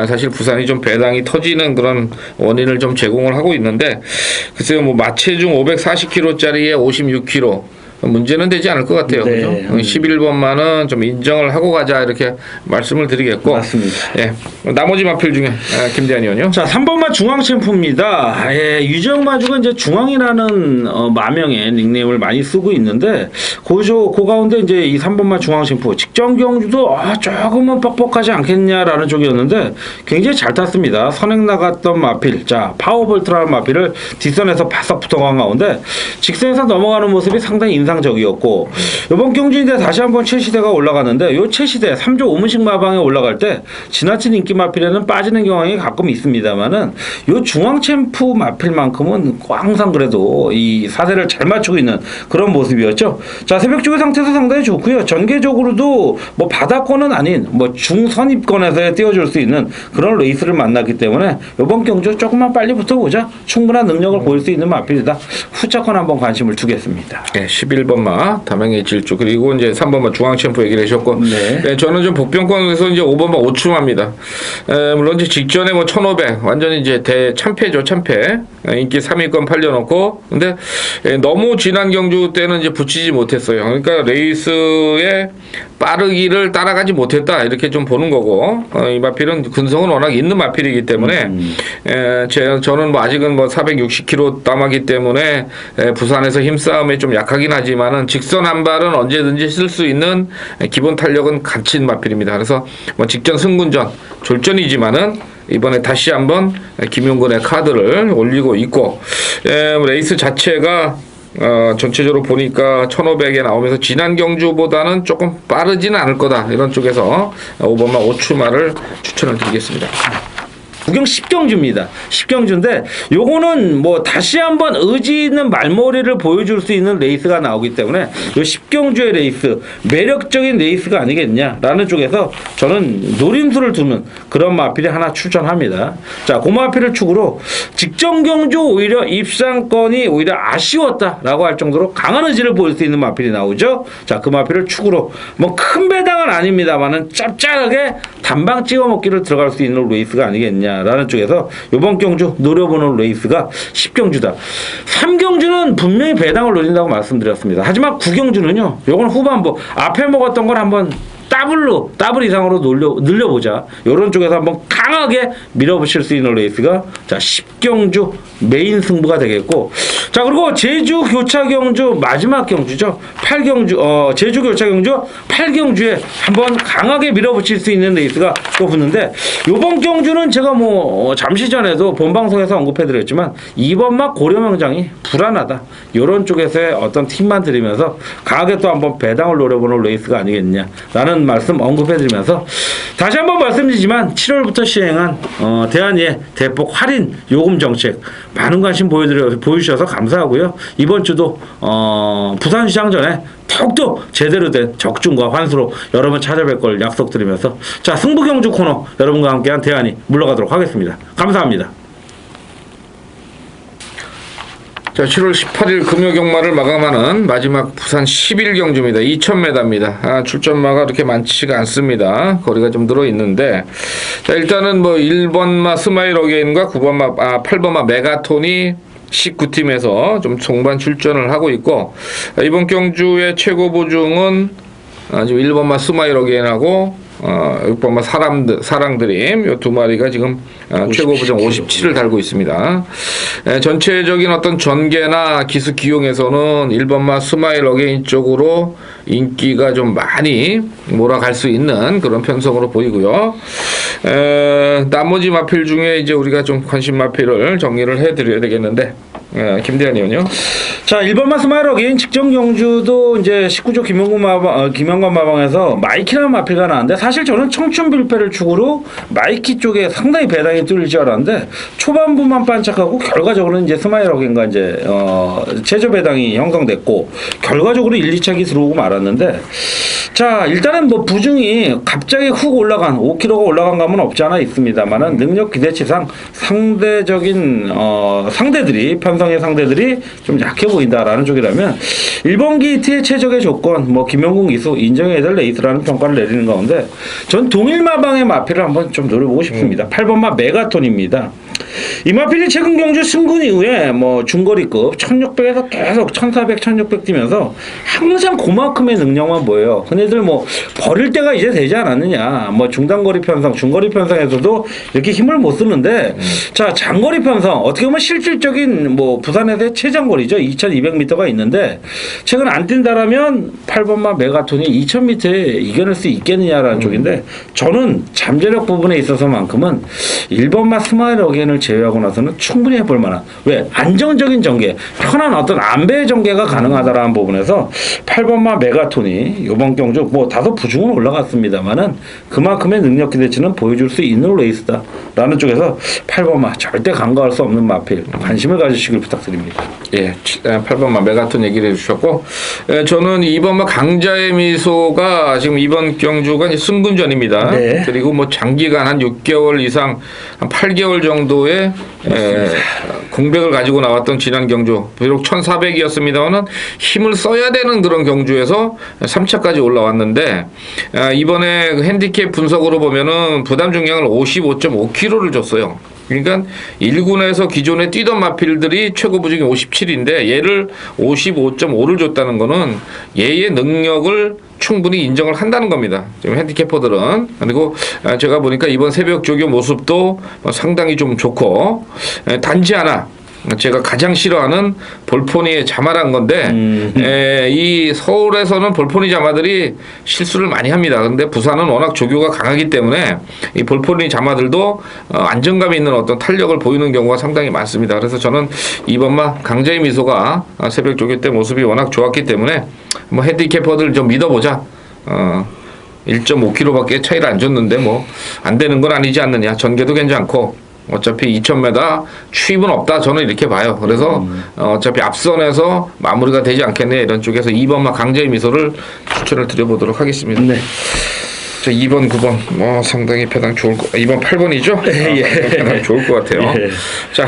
사실 부산이 좀 배당이 터지는 그런 원인을 좀 제공을 하고 있는데, 글쎄요 뭐 마체중 540kg짜리에 56kg 문제는 되지 않을 것 같아요. 네. 그죠? 11번만은 좀 인정을 하고 가자 이렇게 말씀을 드리겠고. 맞습니다. 예. 나머지 마필 중에 김대한 의원이요. 자, 3번마 중앙 챔프입니다. 예, 유정 마주가 이제 중앙이라는 마명의 닉네임을 많이 쓰고 있는데 그 가운데 이제 이 3번마 중앙 챔프 직전 경주도 조금은 뻑뻑하지 않겠냐라는 쪽이었는데 굉장히 잘 탔습니다. 선행 나갔던 마필, 자 파워볼트라는 마필을 뒷선에서 바싹 붙어간 가운데 직선에서 넘어가는 모습이 상당히 인상적이었고 이번 경주인데 다시 한번 최시대가 올라갔는데 요 최시대 3조 5문식 마방에 올라갈 때 지나친 인기 마필에는 빠지는 경향이 가끔 있습니다만은 요 중앙 챔프 마필만큼은 항상 그래도 이 사세를 잘 맞추고 있는 그런 모습이었죠. 자, 새벽 주기 상태도 상당히 좋고요. 전개적으로도 뭐 바닥권은 아닌 뭐 중선입권에서 띄워줄 수 있는 그런 레이스를 만났기 때문에 이번 경주 조금만 빨리 붙어보자. 충분한 능력을 보일 수 있는 마필이다. 후차권 한번 관심을 두겠습니다. 네, 11번마 담양의 질주 그리고 이제 3번마 중앙 챔프 얘기를 하셨고, 네. 네, 저는 좀 복병권에서 이제 5번마 오춤합니다. 물론 이제 직전에 뭐 1,500 완전히 이제 대참패죠, 참패. 인기 3위권 팔려놓고, 근데 너무 지난 경주 때는 이제 붙이지 못했어요. 그러니까 레이스의 빠르기를 따라가지 못했다 이렇게 좀 보는 거고, 이 마필은 근성은 워낙 있는 마필이기 때문에 저는 뭐 아직은 뭐 460km 남았기 때문에 부산에서 힘싸움에 좀 약하긴 하지만은 직선 한 발은 언제든지 쓸 수 있는 기본 탄력은 갖춘 마필입니다. 그래서 뭐 직전 승군전 졸전이지만은 이번에 다시 한번 김용근의 카드를 올리고 있고, 레이스 자체가 전체적으로 보니까 1,500에 나오면서 지난 경주보다는 조금 빠르지는 않을 거다 이런 쪽에서 5번마 오추마를 추천을 드리겠습니다. 구경 10경주입니다. 10경주인데 요거는 뭐 다시 한번 의지 있는 말머리를 보여줄 수 있는 레이스가 나오기 때문에 요 10경주의 레이스 매력적인 레이스가 아니겠냐라는 쪽에서 저는 노림수를 두는 그런 마필이 하나 추천합니다. 자, 그 마필을 축으로 직전 경주 오히려 입상권이 오히려 아쉬웠다라고 할 정도로 강한 의지를 보일 수 있는 마필이 나오죠. 자, 그 마필을 축으로 뭐 큰 배당은 아닙니다만은 짭짤하게 단방 찍어 먹기를 들어갈 수 있는 레이스가 아니겠냐. 라는 쪽에서 이번 경주 노려보는 레이스가 10경주다. 3경주는 분명히 배당을 노린다고 말씀드렸습니다. 하지만 9경주는요. 요건 후반부 앞에 먹었던 걸 한번 더블 이상으로 늘려보자. 이런 쪽에서 한번 강하게 밀어붙일 수 있는 레이스가 자 10경주 메인 승부가 되겠고, 자 그리고 제주 교차 경주 마지막 경주죠. 8경주 제주 교차 경주 8경주에 한번 강하게 밀어붙일 수 있는 레이스가 또 붙는데, 이번 경주는 제가 뭐 잠시 전에도 본 방송에서 언급해드렸지만 2번막 고려명장이 불안하다. 이런 쪽에서의 어떤 팁만 드리면서 강하게 또 한번 배당을 노려보는 레이스가 아니겠냐라는 말씀 언급해드리면서 다시 한번 말씀드리지만 7월부터 시행한 대한의 대폭 할인 요금 정책 많은 관심 보여주셔서 감사하고요. 이번 주도 부산시장 전에 더욱더 제대로 된 적중과 환수로 여러분 찾아뵐 걸 약속드리면서 자 승부경주 코너 여러분과 함께한 대한이 물러가도록 하겠습니다. 감사합니다. 자, 7월 18일 금요경마를 마감하는 마지막 부산 11경주입니다. 2000m입니다. 출전마가 그렇게 많지가 않습니다. 거리가 좀 들어있는데, 자, 일단은 뭐 1번마 스마일 어게인과 8번마 메가톤이 19팀에서 좀 종반 출전을 하고 있고, 이번 경주의 최고 보중은 지금 1번마 스마일 어게인하고 6번마 사랑드림 이 두 마리가 지금 최고 보정 57을 달고 있습니다. 전체적인 어떤 전개나 기수 기용에서는 1번마 스마일 어게인 쪽으로 인기가 좀 많이 몰아갈 수 있는 그런 편성으로 보이고요. 나머지 마필 중에 이제 우리가 좀 관심 마필을 정리를 해드려야 되겠는데, 김대한 의원요. 자, 1번마 스마일 어게인 직전 경주도 이제 19조 김영관 마방에서 마이키라는 마필가 나왔는데, 사실 저는 청춘 빌패를 축으로 마이키 쪽에 상당히 배당이 뚫릴 줄 알았는데 초반부만 반짝하고 결과적으로는 이제 스마일 어게인과 이제 최저 배당이 형성됐고 결과적으로 1, 2차기 들어오고 말았는데, 자 일단은 뭐 부중이 갑자기 훅 올라간 5kg가 올라간 감은 없지 않아 있습니다만은 능력 기대치상 상대적인 상대들이 편성의 상대들이 좀 약해 보인다라는 쪽이라면 1번 게이트의 최적의 조건 뭐 김영국 기수 인정해야 될 레이스라는 평가를 내리는 가운데 전 동일마방의 마필을 한번 좀 노려보고 싶습니다. 8번마 메가톤입니다. 이 마필이 최근 경주 승군 이후에 뭐 중거리급 1600에서 계속 1400, 1600 뛰면서 항상 그만큼의 능력만 보여요. 흔히들 뭐 버릴 때가 이제 되지 않았느냐. 뭐 중단거리 편성, 중거리 편성에서도 이렇게 힘을 못 쓰는데 자, 장거리 편성 어떻게 보면 실질적인 뭐 부산에서의 최장거리죠. 2200m가 있는데 최근 안 뛴다라면 8번마 메가톤이 2000m에 이겨낼 수 있겠느냐라는 쪽인데 저는 잠재력 부분에 있어서만큼은 1번마 스마일 어게인을 제외하고 나서는 충분히 해볼 만한 왜 안정적인 전개 편한 어떤 안배의 전개가 가능하다라는 부분에서 8번마 메가톤이 이번 경주 뭐 다소 부중은 올라갔습니다만은 그만큼의 능력 기대치는 보여줄 수 있는 레이스다라는 쪽에서 8번마 절대 간과할 수 없는 마필 관심을 가지시길 부탁드립니다. 예, 8번마 메가톤 얘기를 해주셨고, 저는 2번마 강자의 미소가 지금 이번 경주가 이제 승군전입니다. 네. 그리고 뭐 장기간 한 6개월 이상, 한 8개월 정도의 공백을 가지고 나왔던 지난 경주, 비록 1400이었습니다만은 힘을 써야 되는 그런 경주에서 3차까지 올라왔는데, 이번에 그 핸디캡 분석으로 보면은 부담 중량을 55.5kg를 줬어요. 그러니까 1군에서 기존에 뛰던 마필들이 최고 부중이 57인데 얘를 55.5를 줬다는 거는 얘의 능력을 충분히 인정을 한다는 겁니다. 지금 핸디캐퍼들은. 그리고 제가 보니까 이번 새벽 조교 모습도 상당히 좀 좋고, 단지 하나 제가 가장 싫어하는 볼포니의 자마란 건데 이 서울에서는 볼포니 자마들이 실수를 많이 합니다. 근데 부산은 워낙 조교가 강하기 때문에 이 볼포니 자마들도 안정감 있는 어떤 탄력을 보이는 경우가 상당히 많습니다. 그래서 저는 이번마 강자의 미소가 새벽 조교 때 모습이 워낙 좋았기 때문에 뭐 핸디캐퍼들 좀 믿어보자. 1.5kg밖에 차이를 안 줬는데 뭐 안 되는 건 아니지 않느냐. 전개도 괜찮고 어차피 2000m 추입은 없다. 저는 이렇게 봐요. 그래서 어차피 앞선에서 마무리가 되지 않겠네. 이런 쪽에서 2번마 강자의 미소를 추천을 드려보도록 하겠습니다. 네. 자, 2번, 9번 뭐 상당히 배당 좋을 거. 2번 8번이죠? 예. 배당 좋을 것 같아요. 예. 자,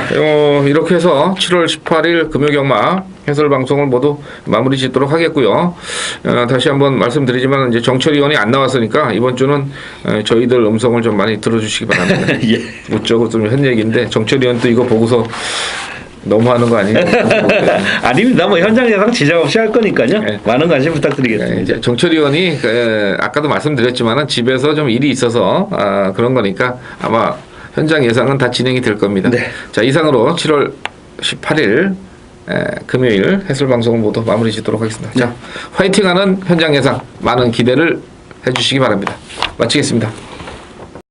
이렇게 해서 7월 18일 금요경마 해설 방송을 모두 마무리 짓도록 하겠고요. 다시 한번 말씀드리지만 이제 정철 의원이 안 나왔으니까 이번 주는 저희들 음성을 좀 많이 들어주시기 바랍니다. 예. 무척 좀 현 얘기인데 정철 의원도 이거 보고서 너무하는 거 아니에요? 아닙니다. 뭐 현장 예상 지장 없이 할 거니까요. 네. 많은 관심 부탁드리겠습니다. 이제 정철 의원이 아까도 말씀드렸지만 집에서 좀 일이 있어서 그런 거니까 아마 현장 예상은 다 진행이 될 겁니다. 네. 자, 이상으로 7월 18일 금요일 해설 방송을 모두 마무리 짓도록 하겠습니다. 자, 화이팅하는 현장 예상 많은 기대를 해주시기 바랍니다. 마치겠습니다.